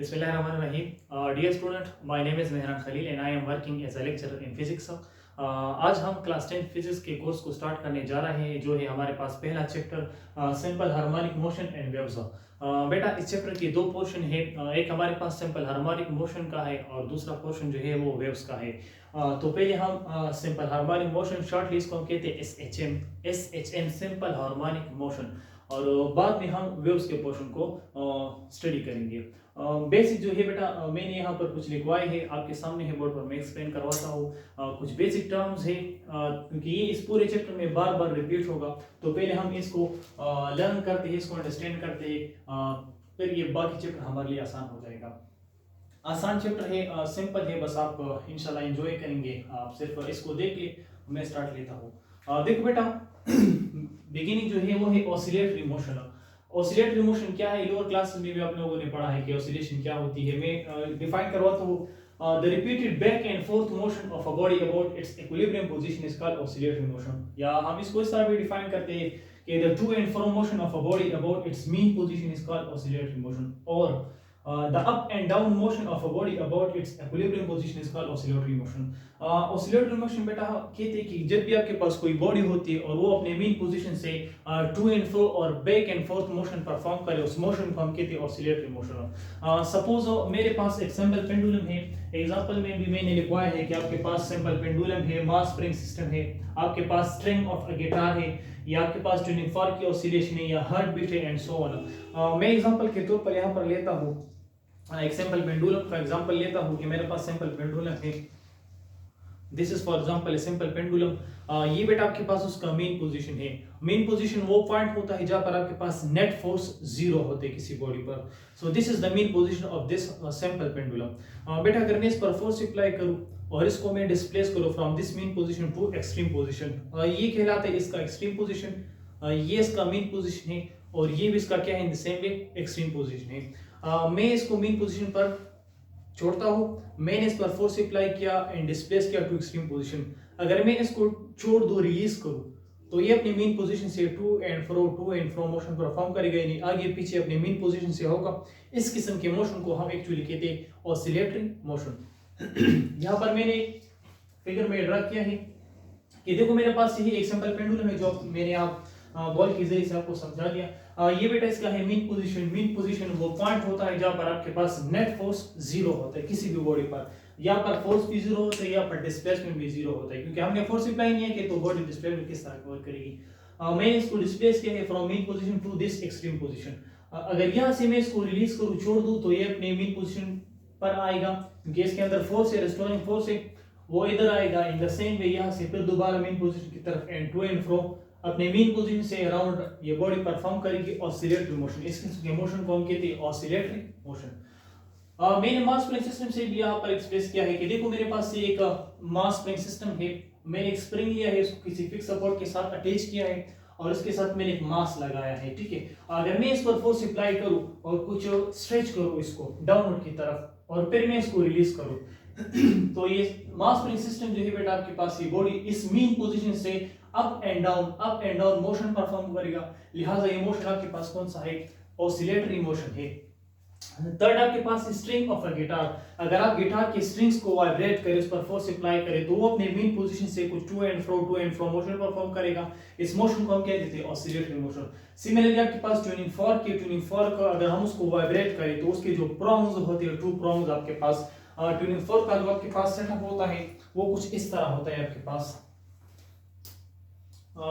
Bismillahirrahmanirrahim. Dear student, my name is Mehran Khalil and I am working as a lecturer in physics. आज हम class 10 physics के course को start करने जा रहे हैं जो है हमारे पास पहला chapter simple harmonic motion and waves. बेटा इस चैप्टर के दो पोर्शन है, एक हमारे पास सिंपल हार्मोनिक मोशन का है और दूसरा पोर्शन जो है वो वेव्स का है। तो पहले हम सिंपल हार्मोनिक मोशन शॉर्टली इसको हम कहते हैं एसएचएम सिंपल हार्मोनिक मोशन, और बाद में हम वेव्स के पोर्शन को स्टडी करेंगे। बेसिक जो है बेटा मैंने यहाँ पर कुछ लिखवाए हैं, आपके सामने है बोर्ड पर, मैं एक्सप्लेन करवाता हूँ। कुछ बेसिक टर्म्स है क्योंकि ये इस पूरे चैप्टर में बार बार रिपीट होगा, तो पहले हम इसको लर्न करते हैं, इसको अंडरस्टैंड करते हैं, फिर ये बाकी चैप्टर हमारे लिए आसान हो जाएगा। आसान चैप्टर है, सिंपल है, बस आप इंशाल्लाह एंजॉय करेंगे। आप सिर्फ इसको देख ले, मैं स्टार्ट लेता हूँ। देखो बेटा बिगिनिंग जो है वो है ऑसिलेटरी मोशन। ऑसिलेटरी मोशन क्या है, लोअर क्लास में भी आप लोगों ने पढ़ा है कि ऑसिलेशन क्या होती है। मैं डिफाइन करवाता हूँ। The repeated back and fourth motion of a body about it's equilibrium position is called oscillatory motion. या हम इसको इस तरह भी डिफाइन करते हैं कि the two and fro motion of a body about it's mean position is called oscillatory motion, और the up and down motion of a body about its equilibrium position is called oscillatory motion. Oscillatory motion बेटा कहते हैं कि जब भी आपके पास कोई body होती है और वो अपने मेन पोजीशन से टू एंड फ्रो और back and fourth motion perform करे, उस मोशन को हम कहते हैं ऑसिलेटरी मोशन। सपोज मेरे पास एक सिंपल पेंडुलम है, एग्जांपल में भी मैंने लिखवाया है कि आपके पास सिंपल पेंडुलम है, मास स्प्रिंग सिस्टम है, आपके पास स्ट्रिंग ऑफ अ गिटार है, या आपके पास ट्यूनिंग फॉर्क की ऑसिलेशन है, या हार्ट बीट है एंड सो ऑन। मैं एग्जांपल के तौर पर यहाँ पर लेता हूँ एक सिंपल पेंडुलम का एग्जांपल लेता हूं कि मेरे पास सिंपल पेंडुलम है। This is for example a simple pendulum. ये बेटा आपके पास उसका मेन पोजीशन है। मेन पोजीशन वो पॉइंट होता है जहां पर आपके पास नेट फोर्स जीरो होते हैं किसी बॉडी पर। सो this is the main position of this simple pendulum. बेटा अगर मैं इस पर फोर्स अप्लाई करूं और इसको मैं डिस्प्लेस करूं from this mean position to extreme position, ये कहलाता है इसका एक्सट्रीम पोजीशन, ये इसका मेन पोजीशन है, और ये भी इसका क्या है, इन the same way extreme position है। मैं इसको मेन पोजीशन पर छोड़ता हूं, मैंने इस पर फोर्स अप्लाई किया एंड डिस्प्लेस किया टू एक्सट्रीम पोजीशन। अगर मैं इसको छोड़ दूं, रिलीज करूं, तो ये अपनी मेन पोजीशन से to and fro motion perform करेगा, यानी आगे पीछे अपने मेन पोजीशन से होगा। इस किस्म के मोशन को हम एक्चुअली कहते हैं ऑसिलेटरी मोशन। यहाँ पर मैंने फिगर में ड्रा किया है कि देखो मेरे पास यही एक सिंपल पेंडुलम है जो मैंने आप बॉल के जरिए से आपको समझा दिया। ये बेटा इसका है मेन पोजीशन वो पॉइंट होता है जहां पर आपके पास नेट फोर्स जीरो होता है किसी भी बॉडी पर। यहाँ पर फोर्स भी जीरो होता है, यहाँ पर डिस्प्लेसमेंट भी जीरो होता है, क्योंकि हमने फोर्स अप्लाई नहीं किया, तो बॉडी डिस्प्लेसमेंट किस तरह वर्क करेगी। मैंने इसको डिस्प्लेस किया है from mean position to this extreme position. अगर यहाँ से मैं इसको रिलीज करूँ, छोड़ दूं, तो ये अपने मेन पोजीशन पर आएगा, क्योंकि इसके अंदर फोर्स है, रेस्टोरिंग फोर्स है, वो इधर आएगा। इन द सेम वे यहाँ से फिर दोबारा मेन पोजीशन की तरफ एंड टू एंड फ्रो अपने मेन पोजीशन से अराउंड ये बॉडी परफॉर्म करेगी ऑसिलेटरी मोशन। इस किस्म के मोशन को हम कहते हैं ऑसिलेटरी मोशन। मैंने मास स्प्रिंग सिस्टम से भी यहाँ पर एक्सप्रेस किया है कि देखो मेरे पास ये एक मास स्प्रिंग सिस्टम है, मैंने एक स्प्रिंग लिया है, इसको किसी फिक्स सपोर्ट के साथ अटैच किया है और इसके साथ मैंने एक मास लगाया है, ठीक है। अगर मैं इस पर फोर्स अप्लाई करूं और कुछ स्ट्रेच करूं इसको डाउनवर्ड की तरफ और फिर मैं इसको रिलीज करूं तो ये मास स्प्रिंग सिस्टम जो है बेटा आपके पास ये बॉडी इस मेन पोजीशन से up and down motion perform करेगा। लिहाजा ये मोशन आपके पास कौन सा है, ऑसिलेटरी मोशन है। थर्ड आपके पास स्ट्रिंग ऑफ अ गिटार। अगर आप गिटार के स्ट्रिंग्स को वाइब्रेट करें, उस पर फोर्स अप्लाई करें, तो वो अपने मेन पोजीशन से कुछ to and fro motion perform करेगा। इस मोशन को हम क्या कहते हैं, ऑसिलेटरी मोशन। सिमिलरली आपके पास ट्यूनिंग फॉर्क अगर हम उसको वाइब्रेट करें तो उसके जो प्रोंग्स होते हैं, टू प्रोंग्स आपके पास, ट्यूनिंग फॉर्क का जो आपके पास सेटअप होता है वो कुछ इस तरह होता है आपके पास।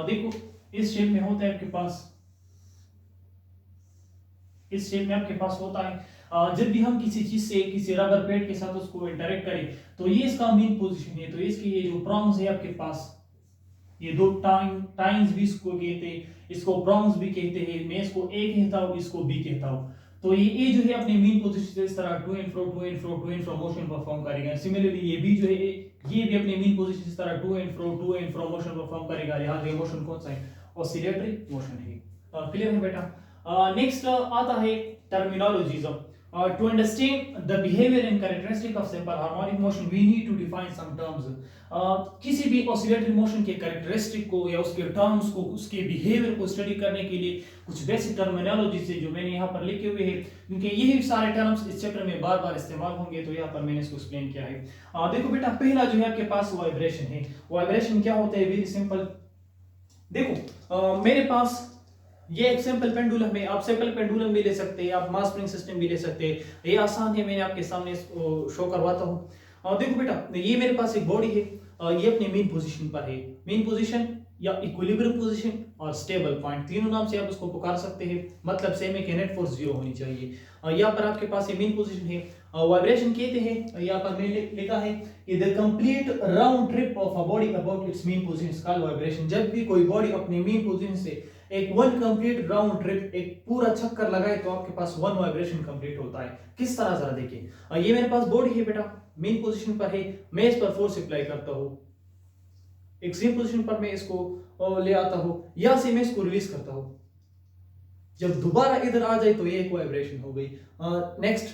देखो इस शेप में होता है आपके पास, इस शेप में आपके पास होता है। जब भी हम किसी चीज से, किसी रबर पैड के साथ उसको इंटरेक्ट करें, तो ये इसका मेन पोजीशन है। तो इसके ये जो प्रोंग्स है आपके पास, ये दो टाइन्स भी इसको कहते हैं, इसको प्रोंग्स भी कहते हैं। मैं इसको ए कहता हूँ, इसको बी कहता हूँ। तो ये ए जो है अपने मेन पोजीशन से इस तरह to and fro motion perform करेगा। सिमिलरली ये बी जो है, ये भी अपने मेन पोजीशन से इस तरह to and fro motion perform करेगा। लिहाजा ये मोशन कौन सा है, ऑसिलेटरी मोशन है। क्लियर है बेटा। नेक्स्ट आता है terminologies. To understand the behavior and characteristic of simple harmonic motion, we need to define some terms. किसी भी oscillatory motion के characteristic को या उसके terms को, उसके behavior को study करने के लिए कुछ basic terminology से जो मैंने यहाँ पर लिखे हुए हैं, क्योंकि यही सारे terms इस चैप्टर में बार बार इस्तेमाल होंगे, तो यहाँ पर मैंने इसको explain किया है। देखो बेटा, पहला जो है आपके पास वाइब्रेशन है। वाइब्रेशन क्या होता है? Very simple. देखो मेरे पास ये एक सिंपल पेंडुलम है, आप सिंपल पेंडुलम भी ले सकते हैं, आप मास स्प्रिंग सिस्टम भी ले सकते हैं, ये आसान है, मैंने आपके सामने शो करवाता हूँ। देखो बेटा, ये मेरे पास एक बॉडी है, ये अपने मेन पोजीशन पर है। मेन पोजीशन या इक्विलिब्रियम पोजीशन और स्टेबल पॉइंट, तीनों नाम से आप उसको पुकार सकते हैं, मतलब सेम है कि नेट फोर्स 0 होनी चाहिए। यहाँ पर आपके पास ये मेन पोजीशन है। वाइब्रेशन कहते हैं, यहाँ पर मैंने लिखा है कि the complete round trip of a body about it's main position is called vibration. जब भी कोई बॉडी अपने मेन पोजीशन से एक वन कंप्लीट राउंड ट्रिप, एक पूरा चक्कर लगाए, तो आपके पास वन वाइब्रेशन कंप्लीट होता है। किस तरह, जरा देखिए, ये मेरे पास बॉडी है बेटा, मेन पोजीशन पर है, मैं इस पर फोर्स अप्लाई करता हूँ, एक्सट्रीम पोजीशन पर मैं इसको ले आता हूँ, यहां से मैं इसको रिलीज करता हूँ, जब दोबारा इधर आ जाए तो ये एक वाइब्रेशन हो गई। Next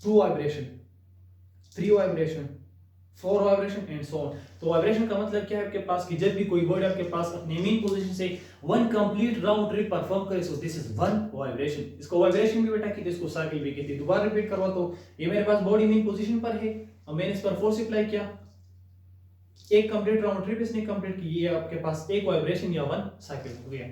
2 vibration, 3 vibration, 4 vibration and so on. तो वाइब्रेशन का मतलब क्या है आपके पास कि जब भी कोई बॉडी आपके पास अपने मेन पोजीशन से one complete round trip perform करे, so this is one vibration. इसको वाइब्रेशन भी बेटा कहते हैं, इसको साइकिल भी कहते हैं। दोबारा रिपीट करवा, तो ये मेरे पास बॉडी मेन पोजीशन पर है और मैंने इस पर फोर्स अप्लाई किया, एक कंप्लीट राउंड ट्रिप इसने कंप्लीट की, ये आपके पास एक वाइब्रेशन या वन साइकिल हो गया।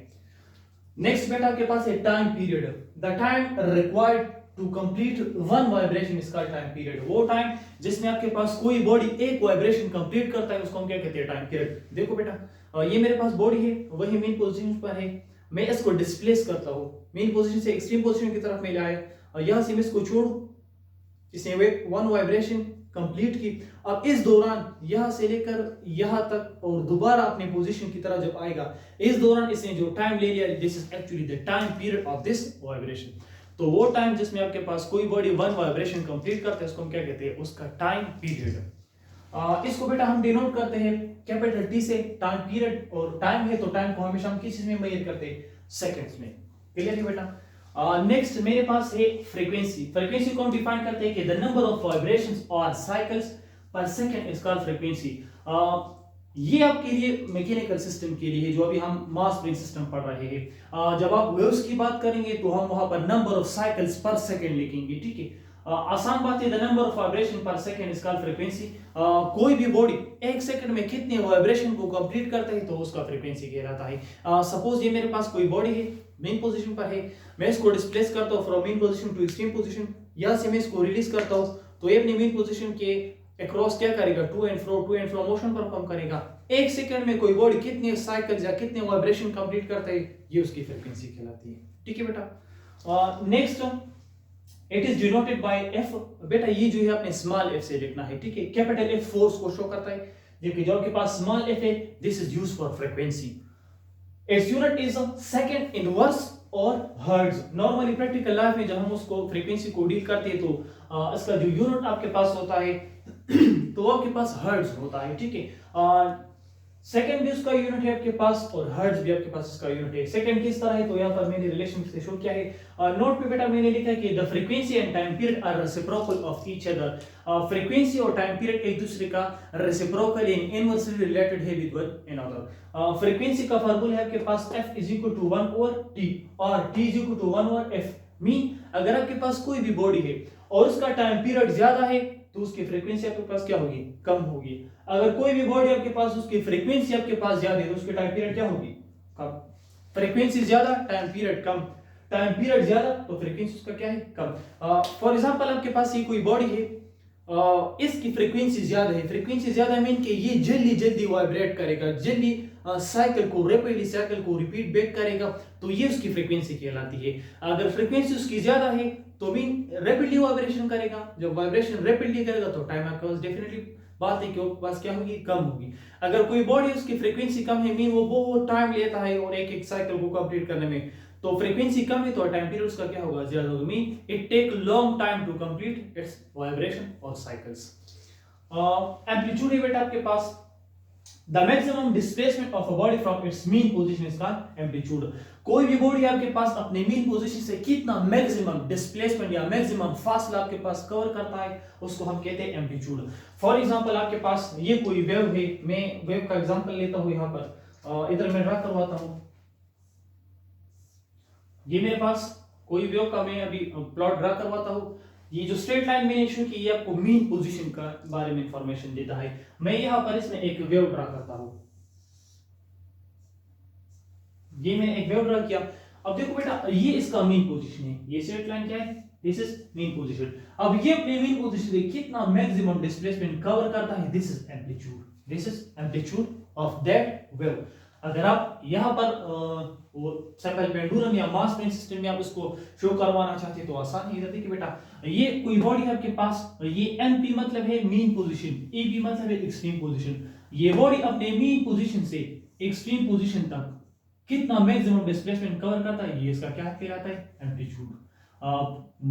नेक्स्ट बेटा आपके पास है time period. The time required to complete one vibration is called time period. वो टाइम जिसमें आपके पास कोई बॉडी एक वाइब्रेशन कंप्लीट करता है, उसको हम क्या कहते हैं? Time period. देखो बेटा, ये मेरे पास बॉडी है, वही मेन पोजीशन पर है, मैं इसको डिस्प्लेस करता हूँ, मेन पोजीशन से एक्सट्रीम पोजीशन की तरफ मैं लाया और यहां से मैं इसको छोड़ू, इसने वन वाइब्रेशन कंप्लीट की। अब इस दौरान यहां से लेकर यहां तक और दोबारा अपने पोजीशन की तरफ जब आएगा, इस दौरान इसने जो टाइम ले लिया, this is actually the time period of this vibration. तो वो टाइम जिसमें आपके पास कोई बॉडी वन वाइब्रेशन कंप्लीट करता है, उसको हम क्या कहते हैं? उसका टाइम पीरियड। इसको बेटा हम डिनोट करते हैं कैपिटल टी से, टाइम पीरियड। और टाइम है तो टाइम को हमेशा हम किस चीज में मेजर करते हैं? सेकंड्स में। क्लियर है बेटा? नेक्स्ट मेरे पास है फ्रीक्वेंसी। फ्रीक्वेंसी को हम डिफाइन करते हैं कि द नंबर ऑफ वाइब्रेशंस और साइकिल्स पर सेकंड इज कॉल्ड फ्रीक्वेंसी। ये आपके लिए मैकेनिकल सिस्टम के लिए है, जो अभी हम मास स्प्रिंग सिस्टम पढ़ रहे हैं। जब आप वेव्स की बात करेंगे तो हम वहां पर नंबर ऑफ साइकिल्स पर सेकंड लिखेंगे, ठीक है? आसान बात है, द नंबर ऑफ वाइब्रेशन पर सेकंड इज कॉल्ड फ्रीक्वेंसी। कोई भी बॉडी एक सेकंड में कितने वाइब्रेशन को कंप्लीट करता है, तो उसका फ्रीक्वेंसी कहलाता है। सपोज ये मेरे पास कोई बॉडी है, मेन पोजीशन पर है, मैं इसको डिस्प्लेस करता हूं from mean position to extreme position, यहां से मैं इसको रिलीज करता हूं, तो ये अपनी मेन पोजीशन के अक्रॉस क्या करेगा? To and fro motion perform करेगा। एक सेकंड में कोई बॉडी कितने साइकिल्स या कितने वाइब्रेशन कंप्लीट करता है, ये उसकी फ्रीक्वेंसी कहलाती है, ठीक है बेटा? Next it is denoted by F. बेटा ये जो है आपने स्मॉल एफ से लिखना है, ठीक है? कैपिटल एफ फोर्स को शो करता है, जबकि जो आपके पास स्मॉल एफ है, this is used for frequency. It's unit is second inverse और हर्ट्ज। नॉर्मली प्रैक्टिकल लाइफ में जब हम उसको फ्रीक्वेंसी को डील करते हैं, तो इसका जो यूनिट आपके पास होता है तो आपके पास हर्ट्ज होता है, ठीक है? सेकंड भी उसका यूनिट है आपके पास और हर्ट्ज भी आपके पास इसका यूनिट है। सेकंड किस तरह है, तो यहाँ पर मैंने रिलेशन से शो किया है। नोट पे बेटा मैंने लिखा है कि the frequency and time period are reciprocal of each other. Frequency और टाइम पीरियड एक दूसरे का रेसिप्रोकल एंड इनवर्सली रिलेटेड है विद वन अनदर। फ्रीक्वेंसी का फार्मूला है आपके पास f is equal to 1 over t और t is equal to 1 over f। Mean अगर आपके पास कोई भी बॉडी है और उसका टाइम पीरियड ज्यादा है, तो उसकी फ्रीक्वेंसी आपके पास क्या होगी? कम होगी। अगर कोई भी बॉडी आपके पास उसकी फ्रीक्वेंसी आपके पास ज्यादा है, तो उसकी टाइम पीरियड क्या होगी? कम। फ्रीक्वेंसी ज्यादा, टाइम पीरियड कम। टाइम पीरियड ज्यादा तो फ्रीक्वेंसी उसका क्या है? कम। फॉर एग्जांपल आपके पास ये कोई बॉडी है, इसकी फ्रीक्वेंसी ज्यादा है। फ्रीक्वेंसी ज्यादा मीन कि ये जल्दी जल्दी वाइब्रेट करेगा, जल्दी साइकिल को रैपिडली साइकिल को रिपीट बैक करेगा, तो ये उसकी फ्रीक्वेंसी कहलाती है। अगर फ्रीक्वेंसी उसकी ज्यादा है तो मीन रैपिडली वाइब्रेशन करेगा। जब वाइब्रेशन रैपिडली करेगा तो टाइम आपके पास डेफिनेटली बात है कि आपके पास क्या होगी? कम होगी। अगर कोई बॉडी उसकी फ्रीक्वेंसी कम है, मीन वो बहुत टाइम लेता है और एक एक साइकिल को कंप्लीट करने में, तो फ्रीक्वेंसी कम है तो टाइम पीरियड उसका क्या होगा? ज्यादा होगा। Mean it take long time to complete its vibration और साइकिल्स। एम्पलीट्यूड है बेटा आपके पास, the maximum displacement of a body from its mean position is called amplitude. कोई भी बॉडी आपके पास अपने मीन पोजीशन से कितना मैक्सिमम डिस्प्लेसमेंट या मैक्सिमम फासला आपके पास कवर करता है उसको हम कहते हैं एम्पलीट्यूड। फॉर एग्जांपल आपके पास ये कोई वेव है, मैं वेव का एग्जांपल लेता हूं, यहां पर इधर मैं ड्रा करवाता हूं। ये मेरे पास कोई वेव का मैं अभी प्लॉट ड्रा करवाता हूं। ये जो स्ट्रेट लाइन मैंने इशू की ये आपको मीन पोजीशन का बारे में इंफॉर्मेशन देता है। मैं यहां पर इसमें एक वेव ड्रा करता हूं। ये मैंने एक वेव ड्रा किया। अब देखो बेटा ये इसका मीन पोजीशन है, ये स्ट्रेट लाइन क्या है, दिस इज मीन पोजीशन। अब ये अपने मीन पोजीशन से कितना मैक्सिमम डिस्प्लेसमेंट कवर करता है, this is amplitude, this is amplitude of that wave. अगर आप यहाँ पर वो सिंपल पेंडुलम या मास स्प्रिंग सिस्टम में आप उसको शो करवाना चाहते तो आसान है। इधर देखिए बेटा ये कोई बॉडी है आपके पास, ये एमपी मतलब है मीन पोजीशन, एबी मतलब है एक्सट्रीम पोजीशन। ये बॉडी अपने मीन पोजीशन से एक्सट्रीम पोजीशन तक कितना मैक्सिमम डिस्प्लेसमेंट कवर करता है, ये इसका क्या कहलाता है, amplitude.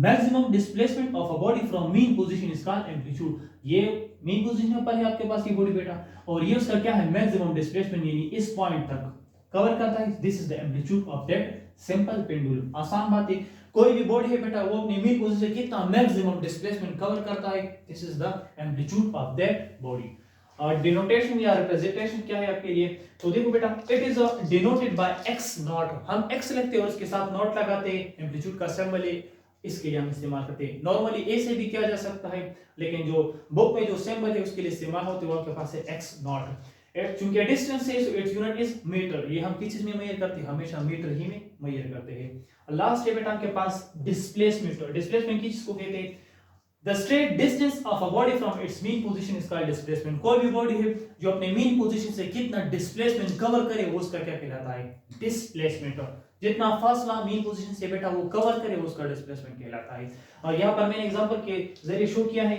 Maximum displacement of a body from mean position is called amplitude. ये मीन पोजीशन पर है आपके पास ये बॉडी बेटा, और ये उसका क्या है, मैक्सिमम डिस्प्लेसमेंट यानी इस पॉइंट तक कवर करता है, this is the amplitude of that simple pendulum. आसान बात है, कोई भी बॉडी है बेटा वो अपनी मीन पोजीशन से कितना मैक्सिमम डिस्प्लेसमेंट कवर करता है, this is the amplitude of that body. Denotation या रिप्रेजेंटेशन क्या है आपके लिए, तो देखो बेटा it is denoted by x not. हम एक्स लिखते हैं और उसके साथ नॉट लगाते हैं, एम्पलीट्यूड का सिंबल है, इसके लिए हम इस्तेमाल करते हैं। नॉर्मली ए से भी किया जा सकता है, लेकिन जो बुक में जो सिंबल है उसके लिए इस्तेमाल होते हैं वो आपके पास है एक्स नॉट। चूंकि डिस्टेंस है so its unit is metre. ये हम किस चीज में मेजर करते हैं, हमेशा मीटर ही में मेजर करते हैं। लास्ट है बेटा आपके पास डिस्प्लेसमेंट। डिस्प्लेसमेंट किस को कहते हैं, The straight distance of a body from its mean position is called displacement। कोई भी बॉडी है जो अपने मीन पोजीशन से कितना डिस्प्लेसमेंट कवर करे वो उसका क्या कहलाता है, डिस्प्लेसमेंट। जितना फासला मीन पोजीशन से बेटा वो कवर करे वो उसका डिस्प्लेसमेंट कहलाता है। और यहाँ पर मैंने एग्जांपल के जरिए शो किया है,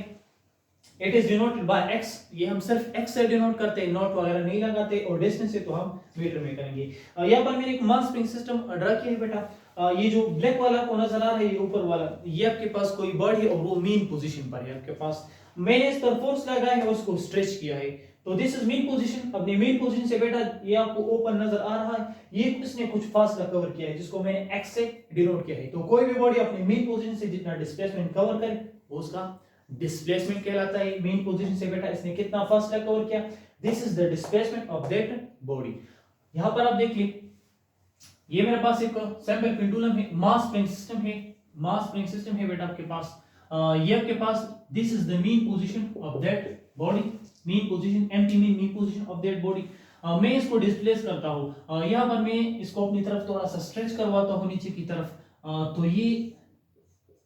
it is denoted by x. ये हम सिर्फ एक्स से डिनोट करते हैं, नॉट वगैरह नहीं लगाते, और डिस्टेंस से तो हम मीटर में करेंगे। यहाँ पर मैंने एक मास स्प्रिंग सिस्टम ड्रा किया है बेटा। ये जो ब्लैक वाला को नजर आ रहा है, ये ऊपर वाला, ये आपके पास कोई बॉडी है और वो मीन पोजीशन पर है आपके पास। मैंने इस पर फोर्स लगाया है, उसको स्ट्रेच किया है, तो दिस इज मीन पोजीशन। अपनी मीन पोजीशन से बेटा ये आपको ओपन नजर आ रहा है, ये इसने कुछ फासला कवर किया है जिसको मैंने एक्स से डिनोट किया है। तो कोई भी बॉडी अपनी मीन पोजीशन से जितना डिस्प्लेसमेंट कवर करे वो उसका डिस्प्लेसमेंट कहलाता है। मीन पोजीशन से बेटा इसने कितना फासला कवर किया, this is the displacement of that body. यहां पर आप देखिए ये मेरे पास एक सैंपल पेंडुलम है, मास स्प्रिंग सिस्टम है, मास स्प्रिंग सिस्टम है बेटा आपके पास। ये आपके पास this is the mean position of that body, mean position empty mean position of that body. मैं इसको डिस्प्लेस करता हूं, यहां पर मैं इसको अपनी तरफ थोड़ा सा स्ट्रेच करवाता हूं नीचे की तरफ, तो ये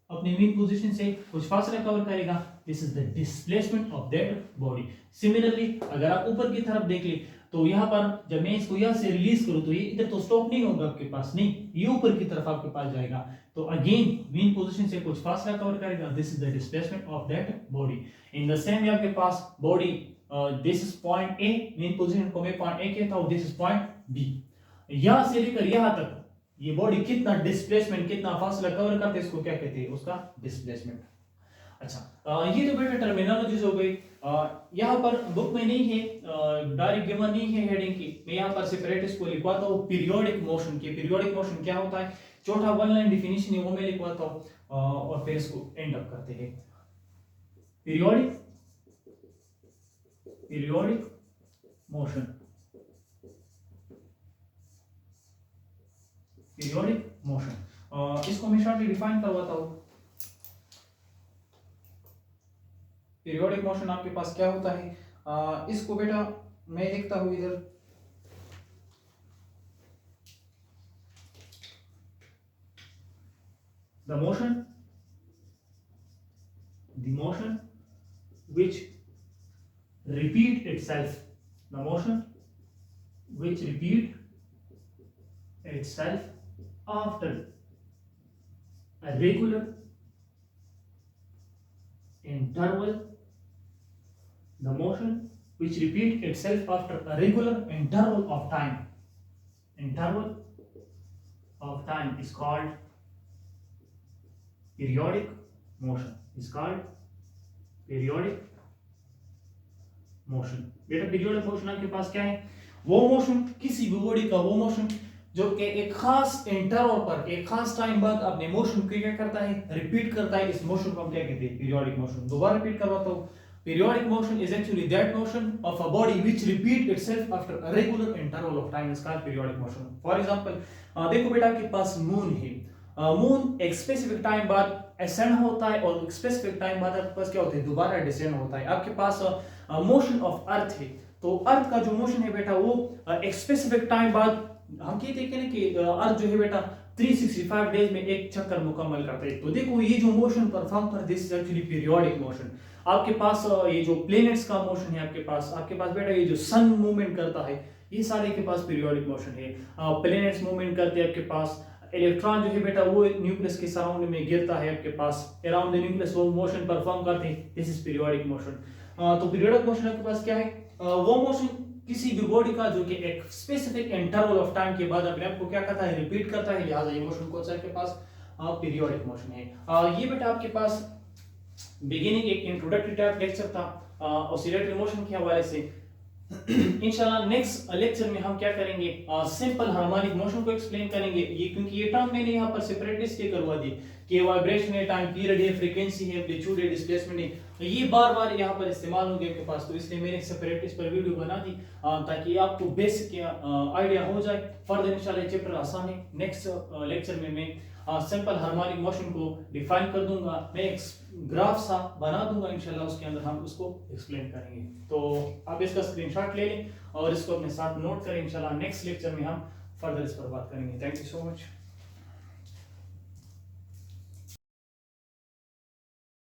अपने मीन पोजीशन से कुछ फासला कवर करेगा, this is the displacement of that body. Similarly अगर आप ऊपर की तरफ देख ले तो यहाँ पर जब मैं इसको यहाँ से रिलीज करूँ तो ये इधर तो स्टॉप नहीं होगा आपके पास, नहीं, ये ऊपर की तरफ आपके पास जाएगा, तो अगेन मीन पोजीशन से कुछ फासला कवर करेगा, this is the displacement of that body. In the same way आपके पास body this is point A, mean position को मैं पॉइंट ए कहता हूँ, दिस इज पॉइंट बी। यहाँ से लेकर यहाँ तक ये बॉडी कितना डिस्प्लेसमेंट, कितना फासला कवर करते हैं, इसको क्या कहते हैं, उसका डिस्प्लेसमेंट। अच्छा ये तो बेटा टर्मिनोलॉजीज हो गई। यहाँ पर बुक में नहीं है, डायरेक्ट गिवन नहीं है हेडिंग की, मैं यहाँ पर सेपरेट इसको लिखवाता हूँ पीरियोडिक मोशन की। पीरियोडिक मोशन क्या होता है, छोटा वन लाइन डिफिनीशन है वो मैं लिखवाता हूँ, और फिर इसको एंड अप करते हैं। पीरियोडिक मोशन, पीरियोडिक मोशन, इसको मैं शॉर्टली डिफाइन करवाता हूँ। पीरियोडिक मोशन आपके पास क्या होता है, इसको बेटा मैं लिखता हूं इधर, the motion which repeat itself, the motion which repeat itself after a regular interval, the motion which repeat itself after a regular interval of time is called periodic motion, is called periodic motion. बेटा periodic motion आपके पास क्या है? वो motion, किसी भी body का वो motion जो कि एक खास इंटरवल पर एक खास टाइम बाद अपने मोशन को क्या करता है, रिपीट करता है। इस मोशन को हम क्या कहते हैं? Periodic motion. दोबारा रिपीट करवाता हूँ, periodic motion is actually that motion of a body which repeat itself after a regular interval of time is called periodic motion. For example, देखो बेटा आपके पास मून है, मून एक स्पेसिफिक टाइम बाद ascend होता है और स्पेसिफिक टाइम बाद आपके पास क्या होता है? दोबारा डिसेंड होता है। आपके पास मोशन ऑफ अर्थ है, तो अर्थ का जो मोशन है बेटा वो एक स्पेसिफिक टाइम बाद हम कहते हैं ना कि अर्थ जो है बेटा 365 डेज में एक चक्कर मुकम्मल करता है। तो देखो ये जो मोशन परफॉर्म कर this is actually periodic motion. आपके पास ये जो प्लैनेट्स का मोशन है, आपके पास बेटा ये जो सन मूवमेंट करता है, ये सारे के पास पीरियोडिक मोशन है। प्लैनेट्स मूवमेंट करते हैं, आपके पास इलेक्ट्रॉन जो है बेटा वो न्यूक्लियस के सराउंड में गिरता है, आपके पास अराउंड द न्यूक्लियस वो मोशन परफॉर्म करते हैं। This is periodic motion. तो पीरियोडिक मोशन आपके पास क्या है? वो मोशन किसी भी बॉडी का जो कि एक स्पेसिफिक इंटरवल ऑफ टाइम के बाद अपने आप को क्या करता है? रिपीट करता है। लिहाजा ये मोशन कौन सा आपके पास? पीरियोडिक मोशन है। ये बेटा आपके पास बिगिनिंग एक इंट्रोडक्टरी टाइप लेक्चर था ऑसिलेटरी मोशन के हवाले से। इंशाल्लाह नेक्स्ट लेक्चर में हम क्या करेंगे? सिंपल हार्मोनिक मोशन को एक्सप्लेन करेंगे। ये क्योंकि ये टर्म मैंने यहाँ पर सेपरेट इसलिए करवा दी कि वाइब्रेशन है, टाइम पीरियड है, फ्रीक्वेंसी है, एम्पलीट्यूड है, डिस्प्लेसमेंट है, तो ये बार बार यहाँ पर इस्तेमाल होंगे आपके पास। तो इसलिए मैंने सेपरेट इस पर वीडियो बना दी ताकि आपको बेसिक आइडिया हो जाए। फर्दर इंशाल्लाह चैप्टर आसान है। नेक्स्ट लेक्चर में मैं सिंपल हार्मोनिक मोशन को डिफाइन कर दूंगा, मैं एक ग्राफ सा बना दूंगा इंशाल्लाह, उसके अंदर हम उसको एक्सप्लेन करेंगे। तो आप इसका स्क्रीनशॉट ले लें और इसको अपने साथ नोट करें। इंशाल्लाह नेक्स्ट लेक्चर में हम फर्दर इस पर बात करेंगे। Thank you so much.